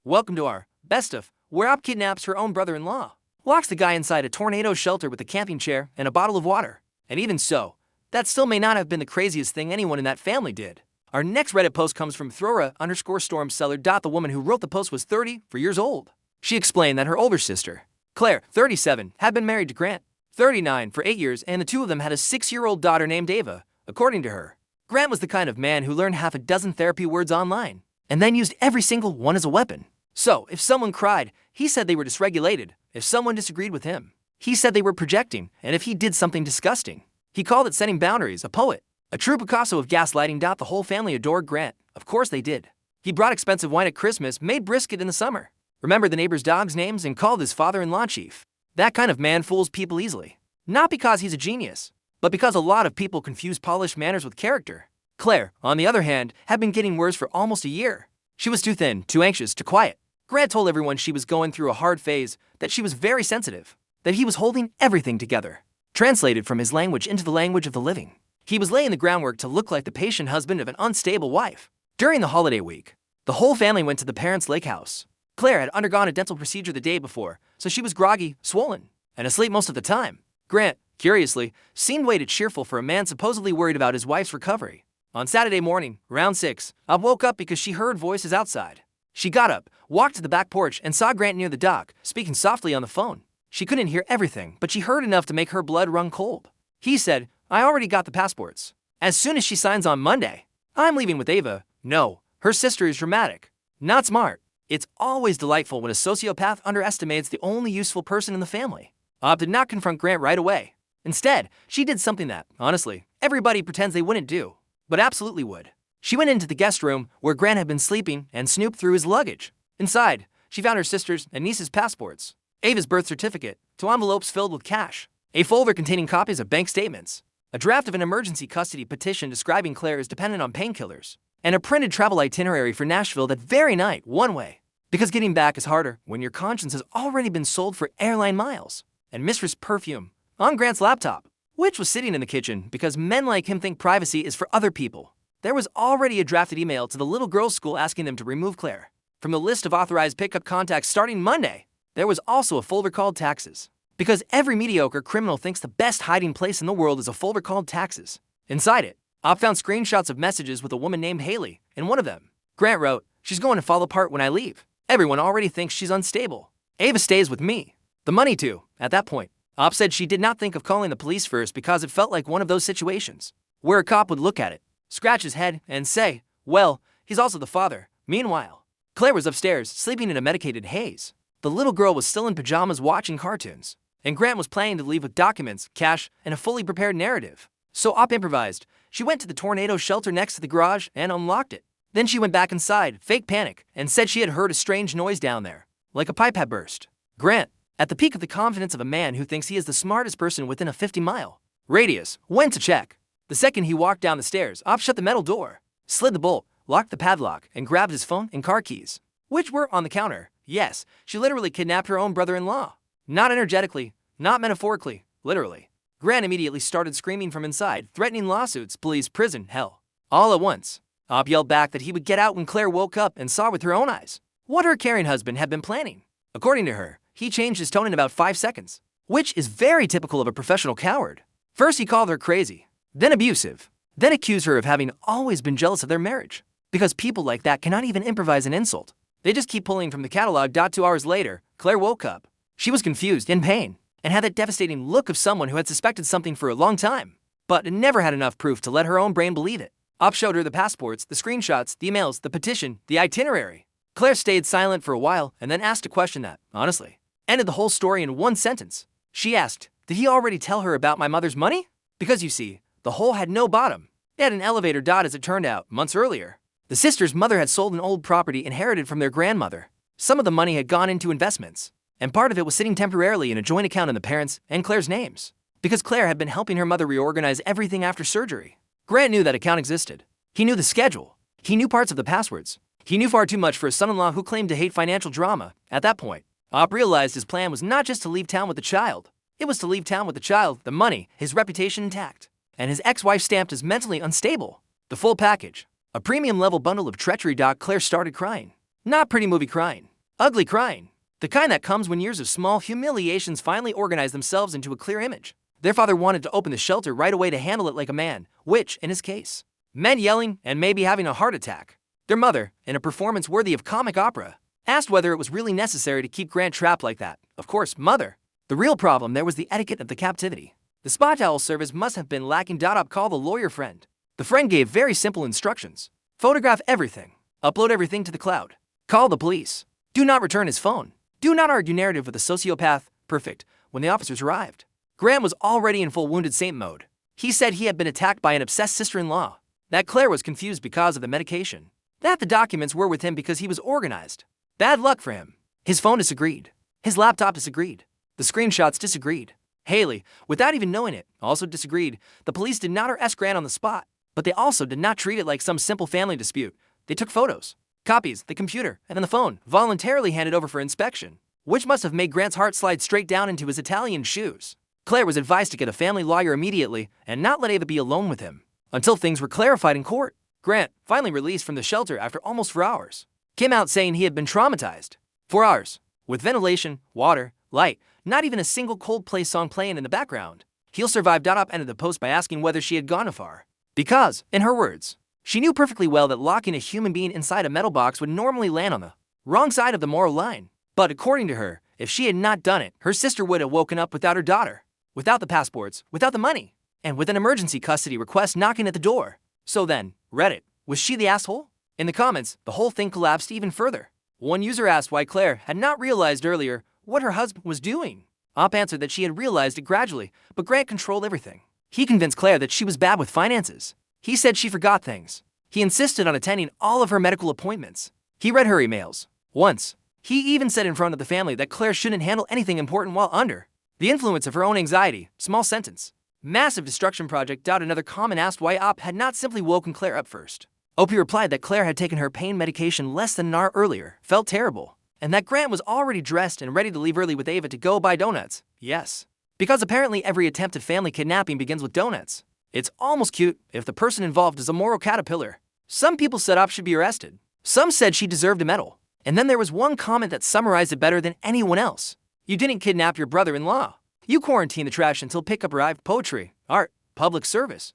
Welcome to our bestof, where Op kidnaps her own brother-in-law, locks the guy inside a tornado shelter with a camping chair and a bottle of water. And even so, that still may not have been the craziest thing anyone in that family did. Our next Reddit post comes from Throra_stormseller. The woman who wrote the post was 34 years old. She explained that her older sister, Claire, 37, had been married to Grant, 39, for 8 years, and the two of them had a 6-year-old daughter named Ava. According to her, Grant was the kind of man who learned half a dozen therapy words online, and then used every single one as a weapon. So, if someone cried, he said they were dysregulated. If someone disagreed with him, he said they were projecting, and if he did something disgusting, he called it setting boundaries. A poet, a true Picasso of gaslighting. The whole family adored Grant. Of course they did. He brought expensive wine at Christmas, made brisket in the summer, remembered the neighbors' dogs' names, and called his father-in-law chief. That kind of man fools people easily. Not because he's a genius, but because a lot of people confuse polished manners with character. Claire, on the other hand, had been getting worse for almost a year. She was too thin, too anxious, too quiet. Grant told everyone she was going through a hard phase, that she was very sensitive, that he was holding everything together. Translated from his language into the language of the living, he was laying the groundwork to look like the patient husband of an unstable wife. During the holiday week, the whole family went to the parents' lake house. Claire had undergone a dental procedure the day before, so she was groggy, swollen, and asleep most of the time. Grant, curiously, seemed weighted cheerful for a man supposedly worried about his wife's recovery. On Saturday morning, around 6, Ab woke up because she heard voices outside. She got up, walked to the back porch, and saw Grant near the dock, speaking softly on the phone. She couldn't hear everything, but she heard enough to make her blood run cold. He said, "I already got the passports. As soon as she signs on Monday, I'm leaving with Ava." No, her sister is dramatic, not smart. It's always delightful when a sociopath underestimates the only useful person in the family. Ab did not confront Grant right away. Instead, she did something that, honestly, everybody pretends they wouldn't do, but absolutely would. She went into the guest room where Grant had been sleeping and snooped through his luggage. Inside, she found her sister's and niece's passports, Ava's birth certificate, 2 envelopes filled with cash, a folder containing copies of bank statements, a draft of an emergency custody petition describing Claire as dependent on painkillers, and a printed travel itinerary for Nashville that very night, one way. Because getting back is harder when your conscience has already been sold for airline miles. And Mistress Perfume on Grant's laptop, which was sitting in the kitchen because men like him think privacy is for other people. There was already a drafted email to the little girls' school asking them to remove Claire from the list of authorized pickup contacts starting Monday. There was also a folder called taxes, because every mediocre criminal thinks the best hiding place in the world is a folder called taxes. Inside it, Op found screenshots of messages with a woman named Haley. In one of them, Grant wrote, "She's going to fall apart when I leave. Everyone already thinks she's unstable. Ava stays with me. The money too." At that point, Op said she did not think of calling the police first because it felt like one of those situations where a cop would look at it, scratch his head, and say, "Well, he's also the father." Meanwhile, Claire was upstairs, sleeping in a medicated haze. The little girl was still in pajamas watching cartoons, and Grant was planning to leave with documents, cash, and a fully prepared narrative. So Op improvised. She went to the tornado shelter next to the garage and unlocked it. Then she went back inside, fake panic, and said she had heard a strange noise down there, like a pipe had burst. Grant, at the peak of the confidence of a man who thinks he is the smartest person within a 50-mile radius, went to check. The second he walked down the stairs, Op shut the metal door, slid the bolt, locked the padlock, and grabbed his phone and car keys, which were on the counter. Yes, she literally kidnapped her own brother-in-law. Not energetically, not metaphorically, literally. Grant immediately started screaming from inside, threatening lawsuits, police, prison, hell. All at once, Op yelled back that he would get out when Claire woke up and saw with her own eyes what her caring husband had been planning. According to her, he changed his tone in about 5 seconds, which is very typical of a professional coward. First he called her crazy, then abusive, then accused her of having always been jealous of their marriage. Because people like that cannot even improvise an insult. They just keep pulling from the catalog. 2 hours later, Claire woke up. She was confused, in pain, and had that devastating look of someone who had suspected something for a long time, but never had enough proof to let her own brain believe it. Op showed her the passports, the screenshots, the emails, the petition, the itinerary. Claire stayed silent for a while and then asked a question that, honestly, ended the whole story in one sentence. She asked, "Did he already tell her about my mother's money?" Because you see, the hole had no bottom. It had an elevator. As it turned out, months earlier, the sister's mother had sold an old property inherited from their grandmother. Some of the money had gone into investments, and part of it was sitting temporarily in a joint account in the parents' and Claire's names, because Claire had been helping her mother reorganize everything after surgery. Grant knew that account existed. He knew the schedule. He knew parts of the passwords. He knew far too much for a son-in-law who claimed to hate financial drama. At that point, Op realized his plan was not just to leave town with the child. It was to leave town with the child, the money, his reputation intact, and his ex-wife stamped as mentally unstable. The full package. A premium-level bundle of treachery. Claire started crying. Not pretty movie crying. Ugly crying. The kind that comes when years of small humiliations finally organize themselves into a clear image. Their father wanted to open the shelter right away to handle it like a man, which, in his case, meant yelling and maybe having a heart attack. Their mother, in a performance worthy of comic opera, asked whether it was really necessary to keep Grant trapped like that. Of course, mother. The real problem there was the etiquette of the captivity. The spa towel service must have been lacking. Call the lawyer friend. The friend gave very simple instructions. Photograph everything. Upload everything to the cloud. Call the police. Do not return his phone. Do not argue narrative with a sociopath. Perfect. When the officers arrived, Grant was already in full wounded saint mode. He said he had been attacked by an obsessed sister-in-law. That Claire was confused because of the medication. That the documents were with him because he was organized. Bad luck for him. His phone disagreed. His laptop disagreed. The screenshots disagreed. Haley, without even knowing it, also disagreed. The police did not arrest Grant on the spot, but they also did not treat it like some simple family dispute. They took photos, copies, the computer, and then the phone, voluntarily handed over for inspection, which must have made Grant's heart slide straight down into his Italian shoes. Claire was advised to get a family lawyer immediately and not let Ava be alone with him until things were clarified in court. Grant, finally released from the shelter after almost 4 hours, came out saying he had been traumatized. 4 hours, with ventilation, water, light, not even a single Coldplay song playing in the background. He'll survive. Up ended the post by asking whether she had gone far. Because, in her words, she knew perfectly well that locking a human being inside a metal box would normally land on the wrong side of the moral line. But according to her, if she had not done it, her sister would have woken up without her daughter, without the passports, without the money, and with an emergency custody request knocking at the door. So then, Reddit, was she the asshole? In the comments, the whole thing collapsed even further. One user asked why Claire had not realized earlier what her husband was doing. Op answered that she had realized it gradually, but Grant controlled everything. He convinced Claire that she was bad with finances. He said she forgot things. He insisted on attending all of her medical appointments. He read her emails. Once, he even said in front of the family that Claire shouldn't handle anything important while under the influence of her own anxiety. Small sentence. Massive destruction project. Another comment asked why Op had not simply woken Claire up first. OP replied that Claire had taken her pain medication less than an hour earlier, felt terrible, and that Grant was already dressed and ready to leave early with Ava to go buy donuts. Yes. Because apparently every attempted family kidnapping begins with donuts. It's almost cute if the person involved is a moral caterpillar. Some people said Op should be arrested. Some said she deserved a medal. And then there was one comment that summarized it better than anyone else. You didn't kidnap your brother-in-law. You quarantined the trash until pickup arrived. Poetry, art, public service.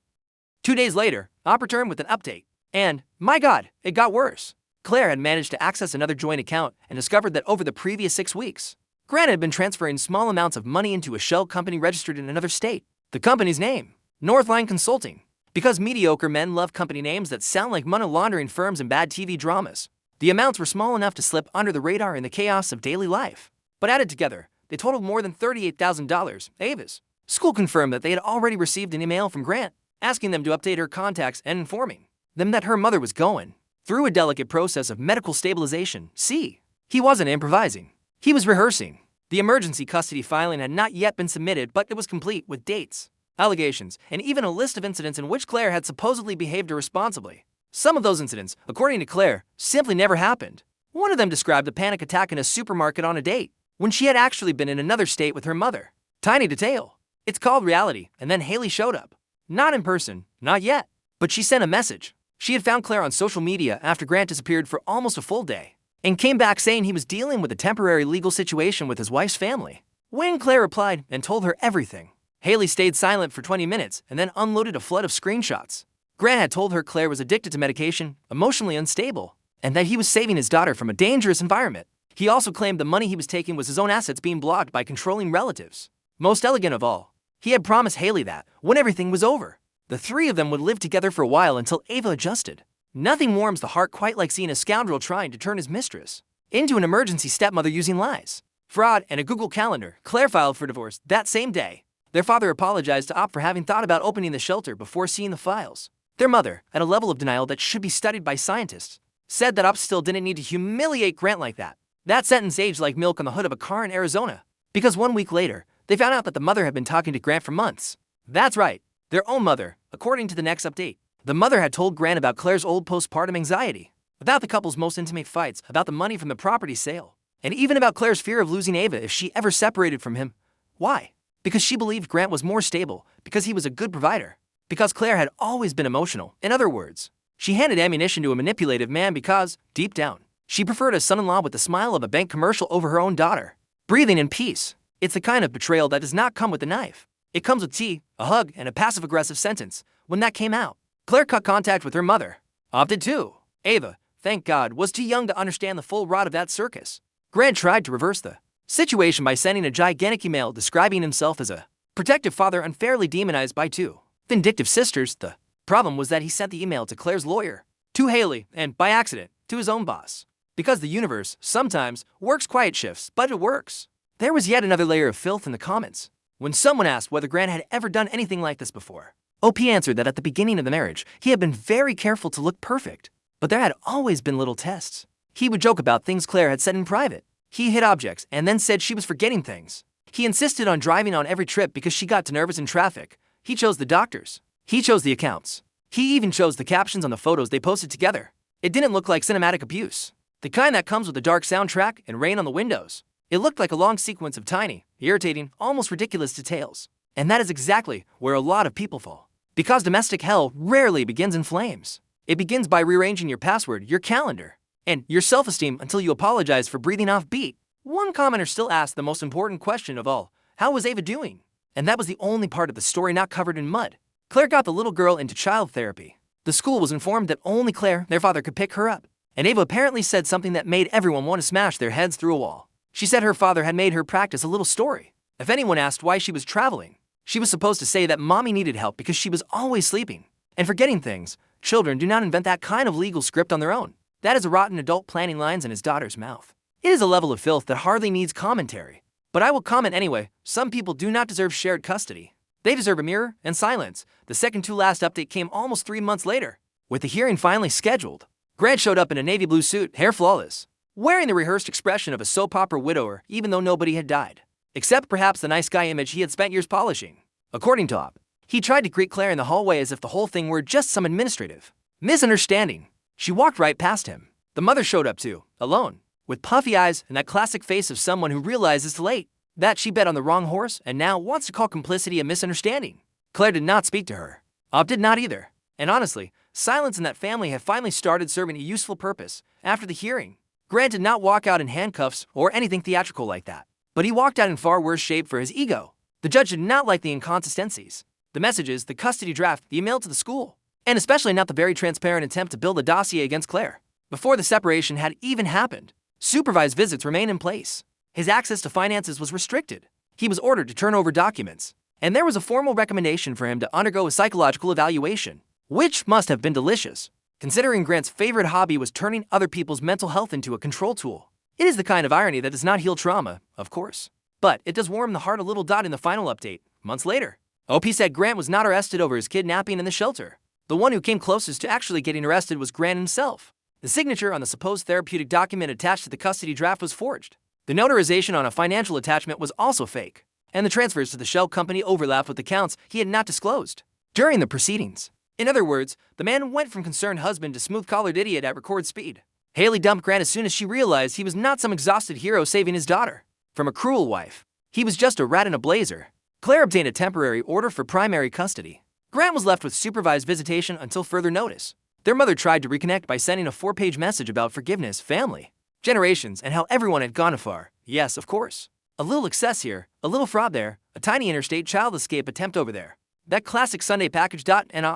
2 days later, Op returned with an update. And, my God, it got worse. Claire had managed to access another joint account and discovered that over the previous 6 weeks, Grant had been transferring small amounts of money into a shell company registered in another state. The company's name, Northline Consulting. Because mediocre men love company names that sound like money laundering firms and bad TV dramas, the amounts were small enough to slip under the radar in the chaos of daily life. But added together, they totaled more than $38,000. Ava's school confirmed that they had already received an email from Grant, asking them to update her contacts and informing them that her mother was going through a delicate process of medical stabilization. See, he wasn't improvising. He was rehearsing. The emergency custody filing had not yet been submitted, but it was complete with dates, allegations, and even a list of incidents in which Claire had supposedly behaved irresponsibly. Some of those incidents, according to Claire, simply never happened. One of them described a panic attack in a supermarket on a date, when she had actually been in another state with her mother. Tiny detail. It's called reality, and then Haley showed up. Not in person, not yet, but she sent a message. She had found Claire on social media after Grant disappeared for almost a full day, and came back saying he was dealing with a temporary legal situation with his wife's family. When Claire replied and told her everything, Haley stayed silent for 20 minutes and then unloaded a flood of screenshots. Grant had told her Claire was addicted to medication, emotionally unstable, and that he was saving his daughter from a dangerous environment. He also claimed the money he was taking was his own assets being blocked by controlling relatives. Most elegant of all, he had promised Haley that, when everything was over, the three of them would live together for a while until Ava adjusted. Nothing warms the heart quite like seeing a scoundrel trying to turn his mistress into an emergency stepmother using lies, fraud, and a Google Calendar. Claire filed for divorce that same day. Their father apologized to Op for having thought about opening the shelter before seeing the files. Their mother, at a level of denial that should be studied by scientists, said that Op still didn't need to humiliate Grant like that. That sentence aged like milk on the hood of a car in Arizona, because 1 week later, they found out that the mother had been talking to Grant for months. That's right, their own mother, according to the next update. The mother had told Grant about Claire's old postpartum anxiety, about the couple's most intimate fights, about the money from the property sale, and even about Claire's fear of losing Ava if she ever separated from him. Why? Because she believed Grant was more stable, because he was a good provider, because Claire had always been emotional. In other words, she handed ammunition to a manipulative man because, deep down, She preferred a son-in-law with the smile of a bank commercial over her own daughter. Breathing in peace. It's the kind of betrayal that does not come with a knife. It comes with tea, a hug, and a passive-aggressive sentence. When that came out, Claire cut contact with her mother. Opted too. Ava, thank God, was too young to understand the full rot of that circus. Grant tried to reverse the situation by sending a gigantic email describing himself as a protective father unfairly demonized by two vindictive sisters. The problem was that he sent the email to Claire's lawyer, to Haley, and, by accident, to his own boss. Because the universe, sometimes, works quiet shifts, but it works. There was yet another layer of filth in the comments. When someone asked whether Grant had ever done anything like this before, OP answered that at the beginning of the marriage, he had been very careful to look perfect, but there had always been little tests. He would joke about things Claire had said in private. He hit objects and then said she was forgetting things. He insisted on driving on every trip because she got too nervous in traffic. He chose the doctors. He chose the accounts. He even chose the captions on the photos they posted together. It didn't look like cinematic abuse, the kind that comes with a dark soundtrack and rain on the windows. It looked like a long sequence of tiny, irritating, almost ridiculous details. And that is exactly where a lot of people fall. Because domestic hell rarely begins in flames. It begins by rearranging your password, your calendar, and your self-esteem until you apologize for breathing off beat. One commenter still asked the most important question of all, how was Ava doing? And that was the only part of the story not covered in mud. Claire got the little girl into child therapy. The school was informed that only Claire, their father, could pick her up. And Ava apparently said something that made everyone want to smash their heads through a wall. She said her father had made her practice a little story. If anyone asked why she was traveling, she was supposed to say that mommy needed help because she was always sleeping and forgetting things. Children do not invent that kind of legal script on their own. That is a rotten adult planting lines in his daughter's mouth. It is a level of filth that hardly needs commentary. But I will comment anyway. Some people do not deserve shared custody. They deserve a mirror and silence. The second to last update came almost 3 months later. With the hearing finally scheduled, Grant showed up in a navy blue suit, hair flawless, wearing the rehearsed expression of a soap opera widower even though nobody had died. Except perhaps the nice guy image he had spent years polishing. According to OP, he tried to greet Claire in the hallway as if the whole thing were just some administrative misunderstanding. She walked right past him. The mother showed up too, alone, with puffy eyes and that classic face of someone who realizes it's late, that she bet on the wrong horse and now wants to call complicity a misunderstanding. Claire did not speak to her. OP did not either. And honestly, silence in that family had finally started serving a useful purpose. After the hearing, Grant did not walk out in handcuffs or anything theatrical like that. But he walked out in far worse shape for his ego. The judge did not like the inconsistencies, the messages, the custody draft, the email to the school, and especially not the very transparent attempt to build a dossier against Claire. Before the separation had even happened, supervised visits remained in place. His access to finances was restricted. He was ordered to turn over documents, and there was a formal recommendation for him to undergo a psychological evaluation, which must have been delicious, considering Grant's favorite hobby was turning other people's mental health into a control tool. It is the kind of irony that does not heal trauma, of course. But it does warm the heart a little. In the final update, months later, OP said Grant was not arrested over his kidnapping in the shelter. The one who came closest to actually getting arrested was Grant himself. The signature on the supposed therapeutic document attached to the custody draft was forged. The notarization on a financial attachment was also fake. And the transfers to the shell company overlapped with accounts he had not disclosed during the proceedings. In other words, the man went from concerned husband to smooth-collared idiot at record speed. Haley dumped Grant as soon as she realized he was not some exhausted hero saving his daughter from a cruel wife. He was just a rat in a blazer. Claire obtained a temporary order for primary custody. Grant was left with supervised visitation until further notice. Their mother tried to reconnect by sending a 4-page message about forgiveness, family, generations, and how everyone had gone afar. Yes, of course. A little excess here, a little fraud there, a tiny interstate child escape attempt over there. That classic Sunday package. And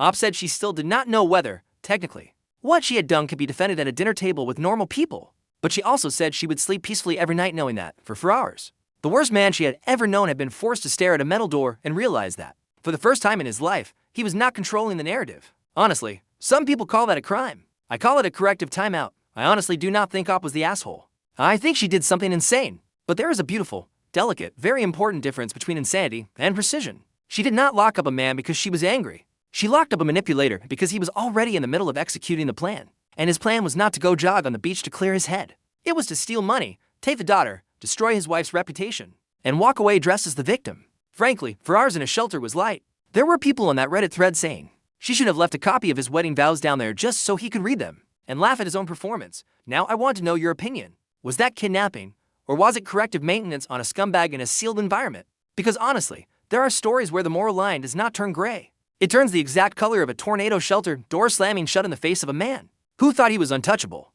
OP said she still did not know whether, technically, what she had done could be defended at a dinner table with normal people. But she also said she would sleep peacefully every night knowing that, for hours, the worst man she had ever known had been forced to stare at a metal door and realize that, for the first time in his life, he was not controlling the narrative. Honestly, some people call that a crime. I call it a corrective timeout. I honestly do not think OP was the asshole. I think she did something insane. But there is a beautiful, delicate, very important difference between insanity and precision. She did not lock up a man because she was angry. She locked up a manipulator because he was already in the middle of executing the plan. And his plan was not to go jog on the beach to clear his head. It was to steal money, take the daughter, destroy his wife's reputation, and walk away dressed as the victim. Frankly, for hours in a shelter was light. There were people on that Reddit thread saying she should have left a copy of his wedding vows down there just so he could read them and laugh at his own performance. Now I want to know your opinion. Was that kidnapping? Or was it corrective maintenance on a scumbag in a sealed environment? Because honestly, there are stories where the moral line does not turn gray. It turns the exact color of a tornado shelter door slamming shut in the face of a man who thought he was untouchable.